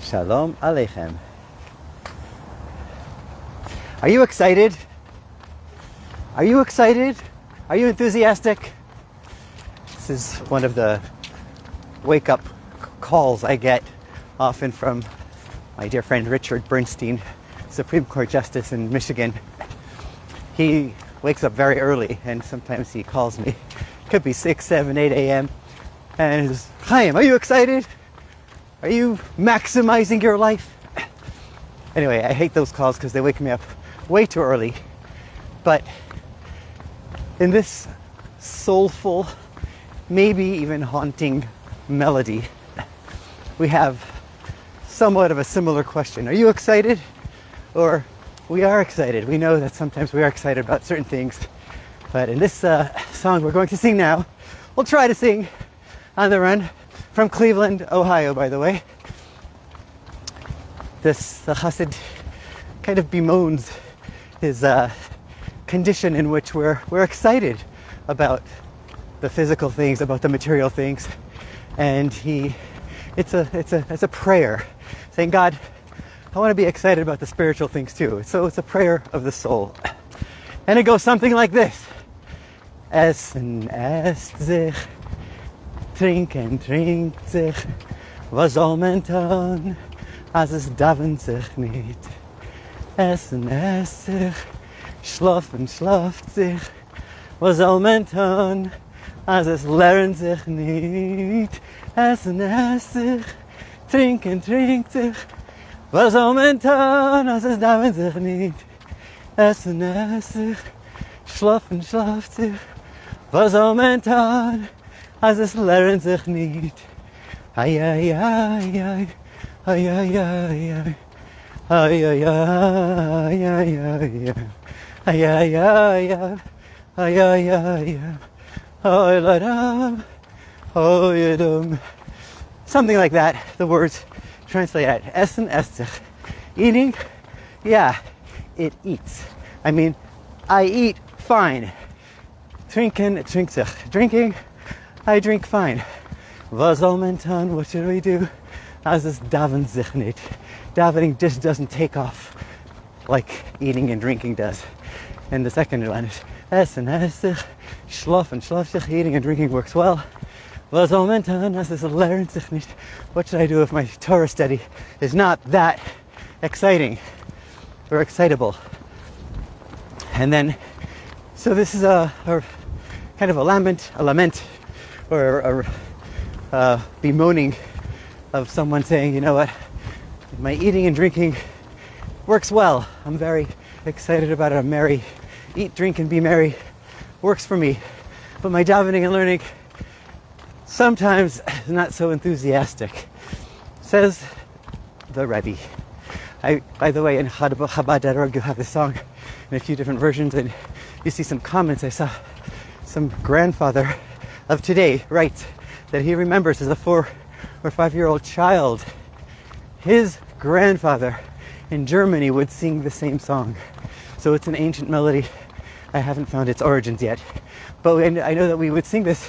Shalom Aleichem. Are you excited? Are you excited? Are you enthusiastic? This is one of the wake-up calls I get often from my dear friend Richard Bernstein, Supreme Court Justice in Michigan. He wakes up very early and sometimes he calls me. It could be 6, 7, 8 a.m. and he's, Chaim, are you excited? Are you maximizing your life? Anyway, I hate those calls because they wake me up way too early. But in this soulful, maybe even haunting melody, we have somewhat of a similar question. Are you excited? Or we are excited. We know that sometimes we are excited about certain things. But in this song we're going to sing now, we'll try to sing on the run from Cleveland, Ohio, by the way. The Chassid kind of bemoans his condition in which we're excited about the physical things, about the material things, and it's a prayer saying, God, I want to be excited about the spiritual things too. So it's a prayer of the soul, and it goes something like this: Essen esst sich, trinken trinkt sich, was soll man tun, als es davent sich nicht. Essen esst sich, schlafen schlaft sich, was soll man tun, als es lernt sich nicht. Essen esst sich, trinken trinkt sich, was soll man tun, als es davent sich nicht. Essen esst sich, schlafen schlaft sich, was soll man tun, als es lernt sich nicht. Ay, ay, ay, ay, ay, ay, ay, ay. Ay, ay, ay, ay, ay, ay. Ay, ay, ay, ay. Ay, ay, ay, ay. Ay, la-dum. Ay, dum. Something like that. The words translate at Essen esst sich. Eating? Yeah, it eats. I mean, I eat fine. Trinken trinkt sich. Drinking? I drink fine. Was soll man tun? What should we do? Als es davent sich nicht. Davening just doesn't take off like eating and drinking does. And the second one is Essen esst sich, schlafen schlaft sich. Eating and drinking works well. Was soll man tun? Als es lernt sich nicht. What should I do if my Torah study is not that exciting or excitable? And then, so this is a kind of a lament, or a bemoaning of someone saying, you know what, my eating and drinking works well. I'm very excited about it. I'm merry. Eat, drink, and be merry works for me. But my davening and learning sometimes is not so enthusiastic, says the Rebbe. By the way, in Chabad.org you have this song in a few different versions, and you see some comments. I saw some grandfather of today writes that he remembers as a 4 or 5-year-old child, his grandfather in Germany would sing the same song. So it's an ancient melody. I haven't found its origins yet, but I know that we would sing this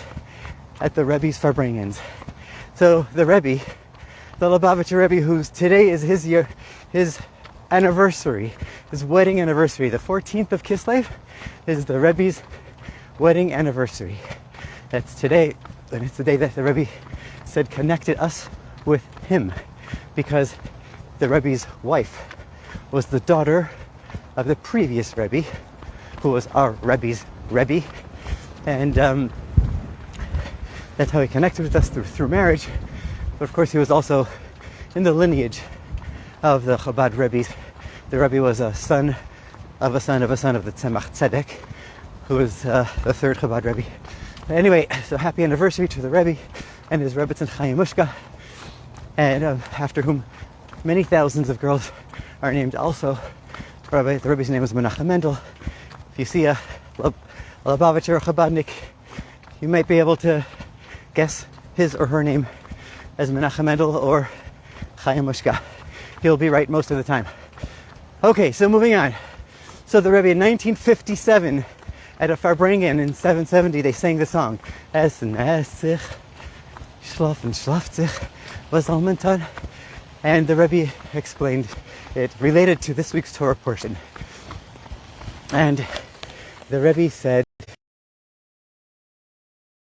at the Rebbe's Farbrengens. So the Rebbe, the Lubavitcher Rebbe, who's today is his anniversary, his wedding anniversary. The 14th of Kislev is the Rebbe's wedding anniversary. That's today, and it's the day that the Rebbe said connected us with him, because the Rebbe's wife was the daughter of the previous Rebbe, who was our Rebbe's Rebbe, and that's how he connected with us through marriage. But of course, he was also in the lineage of the Chabad Rebbe's. The Rebbe was a son of a son of a son of the Tzemach Tzedek, who was the third Chabad Rebbe. Anyway, so happy anniversary to the Rebbe and his Rebbetzin Chaim Mushka, and after whom many thousands of girls are named also. The Rebbe's name was Menachem Mendel. If you see a Lubavitcher Chabadnik, you might be able to guess his or her name as Menachem Mendel or Chaim Mushka. He'll be right most of the time. Okay, so moving on. So the Rebbe in 1957 at a Farbrengen in 770, they sang the song Essen esst sich, schlafen schlaft sich, was soll man tun? And the Rebbe explained it related to this week's Torah portion. And the Rebbe said,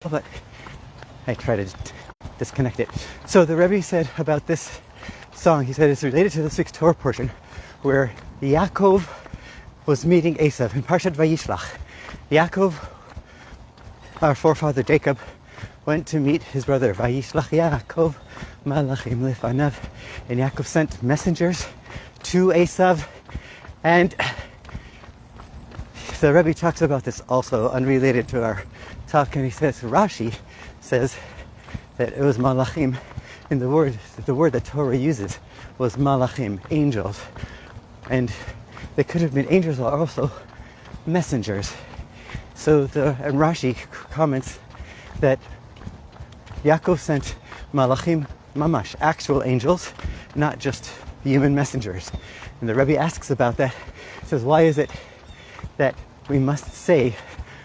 but I try to disconnect it. So the Rebbe said about this song, he said it's related to this week's Torah portion, where Yaakov was meeting Esav in Parshat Vayishlach. Yaakov, our forefather Jacob, went to meet his brother. Vayishlach Yaakov malachim lefanav. And Yaakov sent messengers to Esav. And the Rebbe talks about this also, unrelated to our talk, and he says, Rashi says that it was malachim. In the word that Torah uses was malachim, angels. And they could have been angels or also messengers. So and Rashi comments that Yaakov sent malachim mamash, actual angels, not just human messengers. And the Rebbe asks about that. He says, why is it that we must say,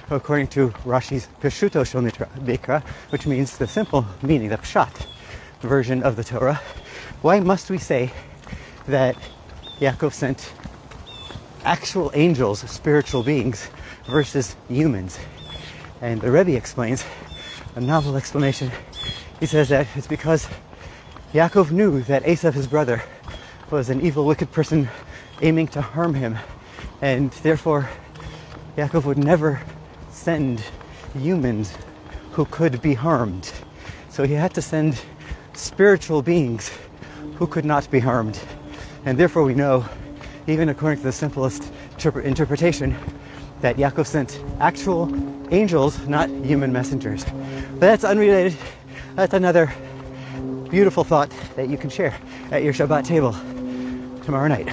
according to Rashi's Peshuto Shel Mikra, which means the simple meaning, the pshat version of the Torah, why must we say that Yaakov sent actual angels, spiritual beings, versus humans? And the Rebbe explains, a novel explanation. He says that it's because Yaakov knew that Esav, his brother, was an evil, wicked person aiming to harm him, and therefore Yaakov would never send humans who could be harmed. So he had to send spiritual beings who could not be harmed. And therefore we know, even according to the simplest interpretation, that Yaakov sent actual angels, not human messengers. But that's unrelated. That's another beautiful thought that you can share at your Shabbat table tomorrow night.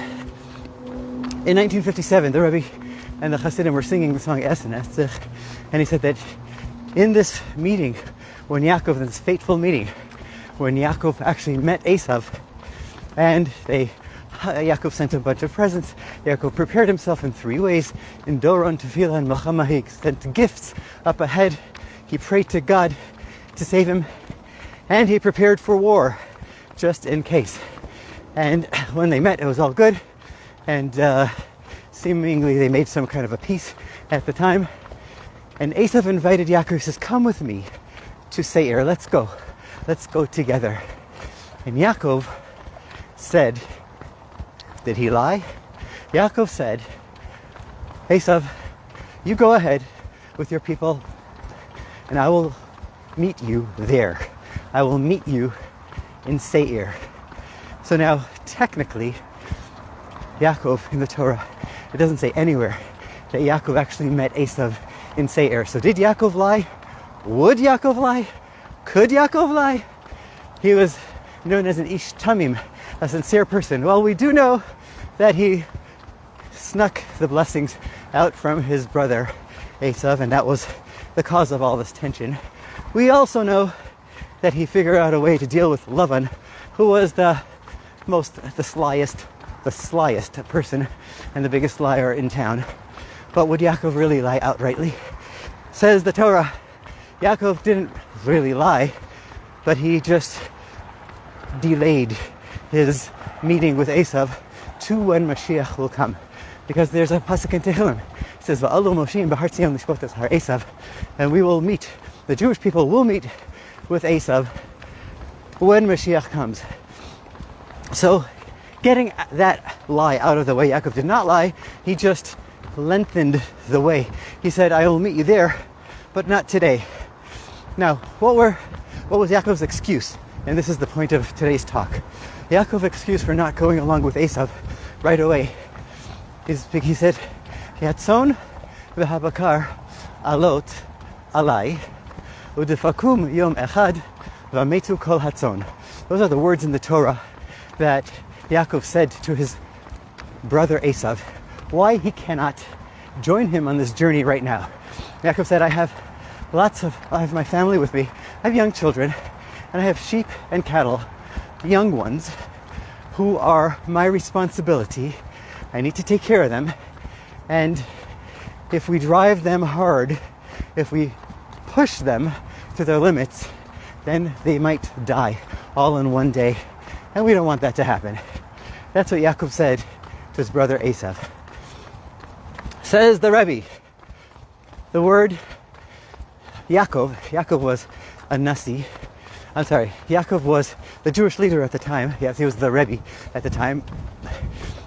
In 1957, the Rebbe and the Hasidim were singing the song Essen, Zich, and he said that in this meeting, when Yaakov, in this fateful meeting, when Yaakov actually met Esav, and Yaakov sent a bunch of presents. Yaakov prepared himself in 3 ways. In Doron, Tefillah, and Melchama, he sent gifts up ahead. He prayed to God to save him. And he prepared for war, just in case. And when they met, it was all good. And seemingly they made some kind of a peace at the time. And Esav invited Yaakov, he says, come with me to Seir. Let's go. Let's go together. And Yaakov said, did he lie? Yaakov said, Esav, you go ahead with your people and I will meet you there. I will meet you in Seir. So now, technically, Yaakov in the Torah, it doesn't say anywhere that Yaakov actually met Esav in Seir. So did Yaakov lie? Would Yaakov lie? Could Yaakov lie? He was known as an ish tamim, a sincere person. Well, we do know that he snuck the blessings out from his brother Esav, and that was the cause of all this tension. We also know that he figured out a way to deal with Lavan, who was the slyest person and the biggest liar in town. But would Yaakov really lie outrightly? Says the Torah, Yaakov didn't really lie, but he just delayed his meeting with Esav to when Mashiach will come. Because there's a pasuk in Tehillim. It says, Va'alu Moshe b'har Tzion lishpot har Esav. And we will meet, the Jewish people will meet with Esav when Mashiach comes. So, getting that lie out of the way, Yaakov did not lie, he just lengthened the way. He said, I will meet you there, but not today. Now, what was Yaakov's excuse? And this is the point of today's talk. Yaakov's excuse for not going along with Esav right away is, he said, Yatzon v'habakar alot alai udefakum yom echad v'ametu kol hatzon. Those are the words in the Torah that Yaakov said to his brother Esav, why he cannot join him on this journey right now. Yaakov said, I have my family with me, I have young children, and I have sheep and cattle, young ones, who are my responsibility. I need to take care of them. And if we drive them hard, if we push them to their limits, then they might die all in one day. And we don't want that to happen. That's what Yaakov said to his brother Esav. Says the Rebbe, the word Yaakov was a Nasi. I'm sorry, Yaakov was the Jewish leader at the time. Yes, he was the Rebbe at the time.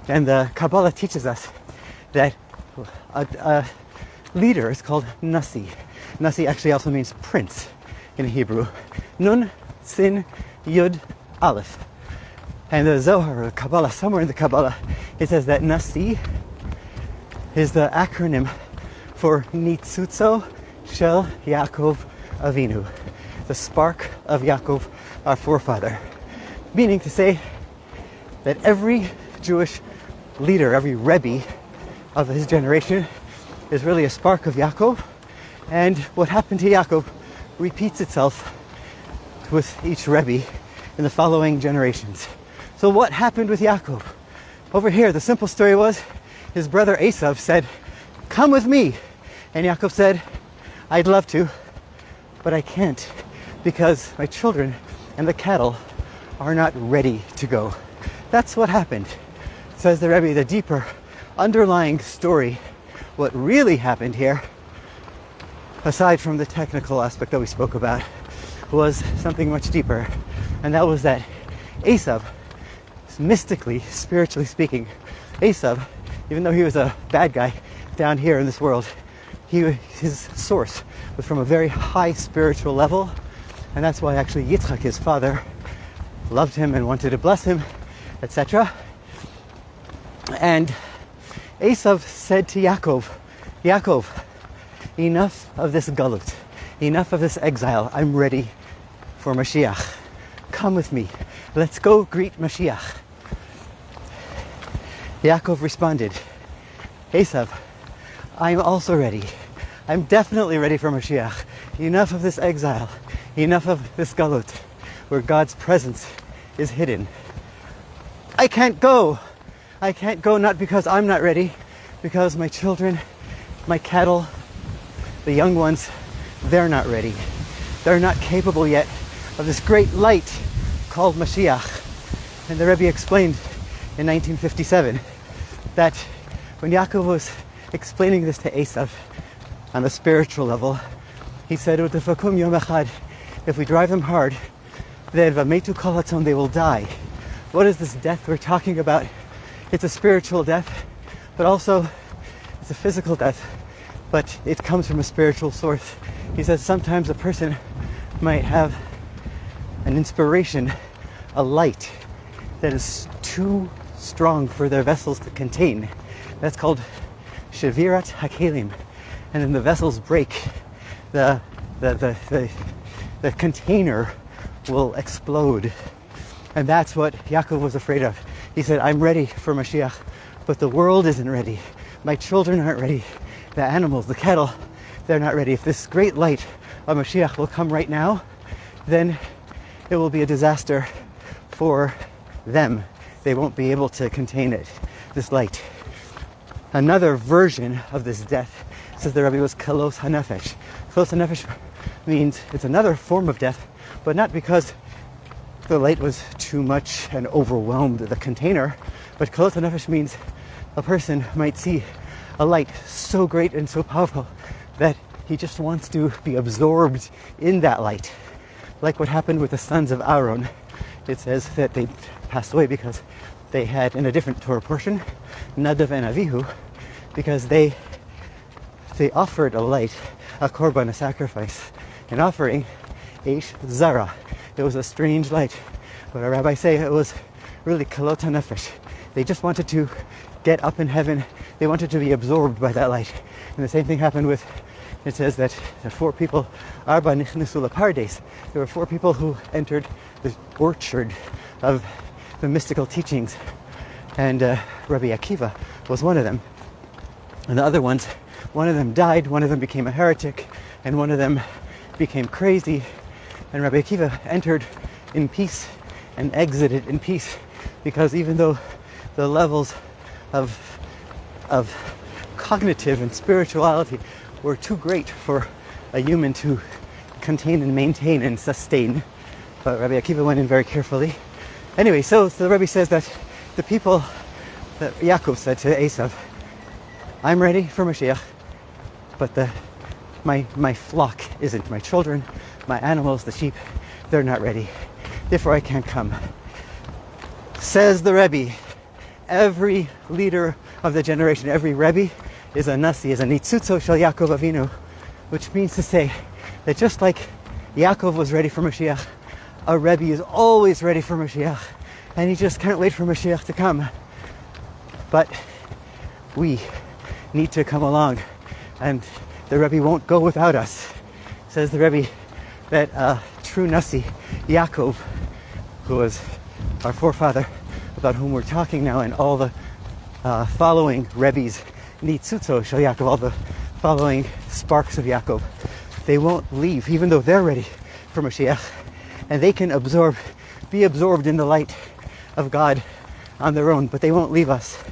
And the Kabbalah teaches us that a leader is called Nasi. Nasi actually also means prince in Hebrew. Nun, Sin, Yud, Aleph. And the Zohar, or Kabbalah, somewhere in the Kabbalah, it says that Nasi is the acronym for Nitzutzo Shel Yaakov Avinu, the spark of Yaakov, our forefather. Meaning to say that every Jewish leader, every Rebbe of his generation is really a spark of Yaakov, and what happened to Yaakov repeats itself with each Rebbe in the following generations. So what happened with Yaakov? Over here, the simple story was his brother Esav said, "Come with me." And Yaakov said, "I'd love to, but I can't because my children and the cattle are not ready to go." That's what happened. Says the Rebbe, the deeper underlying story, what really happened here, aside from the technical aspect that we spoke about, was something much deeper. And that was that Esav, mystically, spiritually speaking, Esav, even though he was a bad guy down here in this world, his source was from a very high spiritual level, and that's why actually Yitzchak, his father, loved him and wanted to bless him, etc. And Esav said to Yaakov, "Yaakov, enough of this galut, enough of this exile. I'm ready for Mashiach. Come with me. Let's go greet Mashiach." Yaakov responded, "Esav, I'm also ready. I'm definitely ready for Mashiach. Enough of this exile. Enough of this galut, where God's presence is hidden. I can't go. I can't go, not because I'm not ready, because my children, my cattle, the young ones, they're not ready. They're not capable yet of this great light called Mashiach." And the Rebbe explained in 1957 that when Yaakov was explaining this to Esav on the spiritual level, he said, "Utefakum yom echad, if we drive them hard, then v'metu kol hatzon, they will die." What is this death we're talking about? It's a spiritual death, but also it's a physical death, but it comes from a spiritual source. He says sometimes a person might have an inspiration, a light that is too strong for their vessels to contain. That's called shavirat hakelim, and then the vessels break. The container will explode, and that's what Yaakov was afraid of. He said, "I'm ready for Mashiach, but the world isn't ready. My children aren't ready. The animals, the cattle, they're not ready. If this great light of Mashiach will come right now, then it will be a disaster for them. They won't be able to contain it, this light." Another version of this death, says the Rebbe, was kalos hanefesh. Kalos hanefesh means it's another form of death, but not because the light was too much and overwhelmed the container, but kalos hanefesh means a person might see a light so great and so powerful that he just wants to be absorbed in that light. Like what happened with the sons of Aaron. It says that they passed away because they had, in a different Torah portion, Nadav and Avihu, because they offered a light, a korban, a sacrifice, an offering, Eish Zara. It was a strange light, but our rabbis say it was really kalot hanefesh. They just wanted to get up in heaven. They wanted to be absorbed by that light. And the same thing happened with, it says that the 4 people, Arba nichnesu lepardes, there were 4 people who entered the orchard of the mystical teachings, and Rabbi Akiva was one of them. And the other ones, one of them died, one of them became a heretic, and one of them became crazy. And Rabbi Akiva entered in peace and exited in peace, because even though the levels of cognitive and spirituality were too great for a human to contain and maintain and sustain, but Rabbi Akiva went in very carefully, Anyway, so the Rebbe says that the people, that Yaakov said to Esav, I'm ready for Mashiach, but my flock isn't. My children, my animals, the sheep, they're not ready. Therefore I can't come. Says the Rebbe, every leader of the generation, every Rebbe is a Nasi, is a Nitzutzo Shel Yaakov Avinu, which means to say that just like Yaakov was ready for Mashiach, a Rebbe is always ready for Mashiach, and he just can't wait for Mashiach to come. But we need to come along, and the Rebbe won't go without us. Says the Rebbe that true Nasi, Yaakov, who was our forefather, about whom we're talking now, and all the following Rebbes, Nitzutzo Shel Yaakov, all the following sparks of Yaakov, they won't leave, even though they're ready for Mashiach, and they can be absorbed in the light of God on their own, but they won't leave us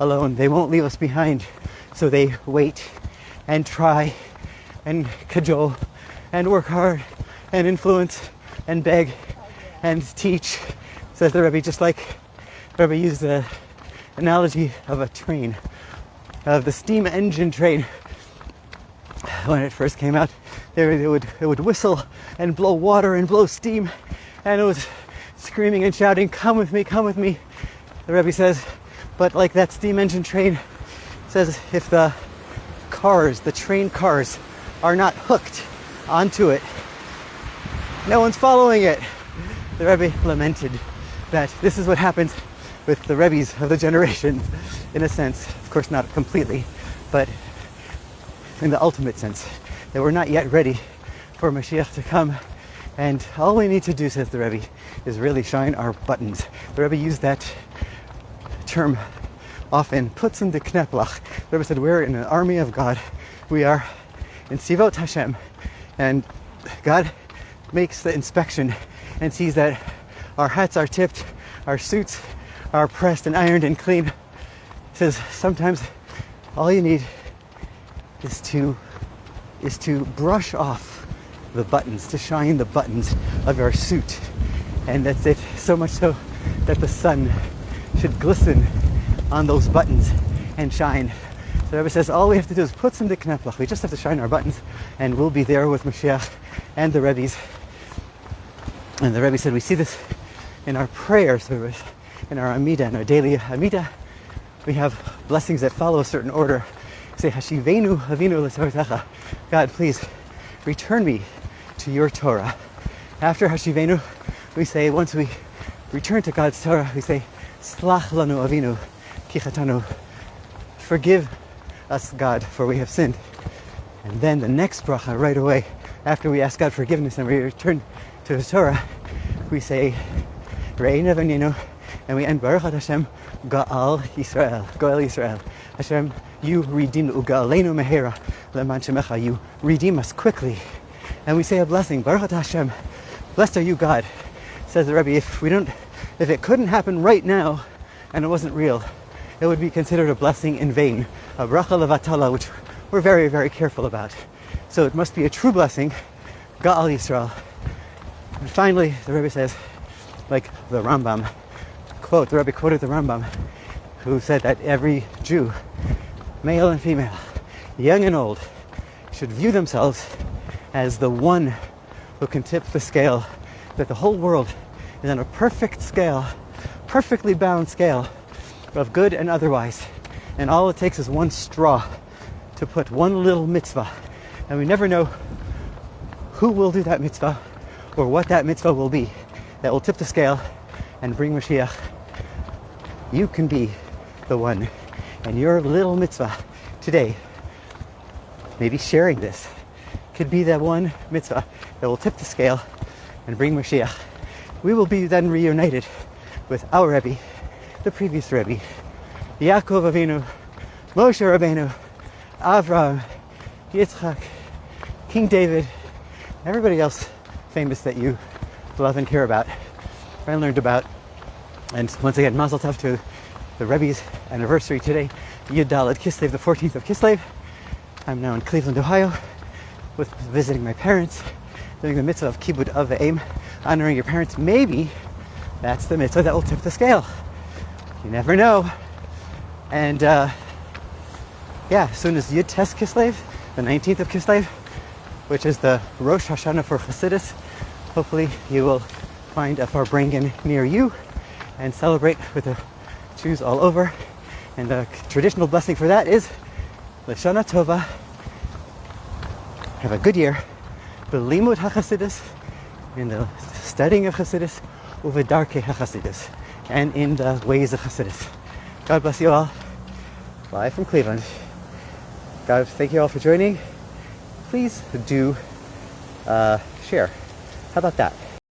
alone. They won't leave us behind. So they wait and try and cajole and work hard and influence and beg and teach. Says the Rebbe, just like the Rebbe used the analogy of a train, of the steam engine train. When it first came out, it would whistle and blow water and blow steam, and it was screaming and shouting, come with me, come with me. The Rebbe says, but like that steam engine train, says if the train cars are not hooked onto it, no one's following it. The Rebbe lamented that this is what happens with the Rebbes of the generation, in a sense, of course not completely, but in the ultimate sense, that we're not yet ready for Mashiach to come. And all we need to do, says the Rebbe, is really shine our buttons. The Rebbe used that term often, putzen de kneplach. The Rebbe said, we're in an army of God. We are in Sivot Hashem. And God makes the inspection and sees that our hats are tipped, our suits are pressed and ironed and clean. He says, sometimes all you need is to brush off the buttons, to shine the buttons of your suit. And that's it, so much so that the sun should glisten on those buttons and shine. So the Rebbe says all we have to do is put some de kneplach. We just have to shine our buttons and we'll be there with Mashiach and the Rebbes. And the Rebbe said we see this in our prayer service, in our Amidah, in our daily Amidah. We have blessings that follow a certain order. Say, Hashivenu Avinu L'Torah. God, please return me to your Torah. After Hashivenu, we say, once we return to God's Torah, we say, Slach lanu Avinu Kichatanu. Forgive us, God, for we have sinned. And then the next bracha right away, after we ask God forgiveness and we return to His Torah, we say, Re'ina v'ninu, and we end Baruch Hashem, Ga'al Yisrael, Goel Yisrael. Hashem, you redeemed U'ga'aleinu mehera le'man shemecha. You redeem us quickly. And we say a blessing, Baruch Hashem, blessed are you, God. Says the Rebbe, if it couldn't happen right now and it wasn't real, it would be considered a blessing in vain, a bracha levatala, which we're very, very careful about. So it must be a true blessing, Ga'al Yisrael. And finally, the Rebbe says, like the Rambam, quote, the Rebbe quoted the Rambam, who said that every Jew, male and female, young and old, should view themselves as the one who can tip the scale, that the whole world is on a perfect scale, perfectly balanced scale of good and otherwise. And all it takes is one straw to put one little mitzvah. And we never know who will do that mitzvah or what that mitzvah will be that will tip the scale and bring Mashiach. You can be the one, and your little mitzvah today, maybe sharing this, could be that one mitzvah that will tip the scale and bring Mashiach. We will be then reunited with our Rebbe, the previous Rebbe, Yaakov Avinu, Moshe Rabbeinu, Avraham, Yitzchak, King David, everybody else famous that you love and care about, I learned about. And once again, Mazel Tov to the Rebbe's anniversary today, Yud Daled Kislev, the 14th of Kislev. I'm now in Cleveland, Ohio, visiting my parents, doing the mitzvah of Kibud Av V'Em, honoring your parents. Maybe that's the mitzvah that will tip the scale. You never know. And as soon as Yud Tes Kislev, the 19th of Kislev, which is the Rosh Hashanah for Chassidus, hopefully you will find a Farbrengen near you and celebrate with the Jews all over. And the traditional blessing for that is L'Shana Tova. Have a good year. B'limud HaChassidus, in the studying of Chassidus, uvedarkei HaChassidus, and in the ways of Chassidus. God bless you all. Live from Cleveland. God, thank you all for joining. Please do share. How about that?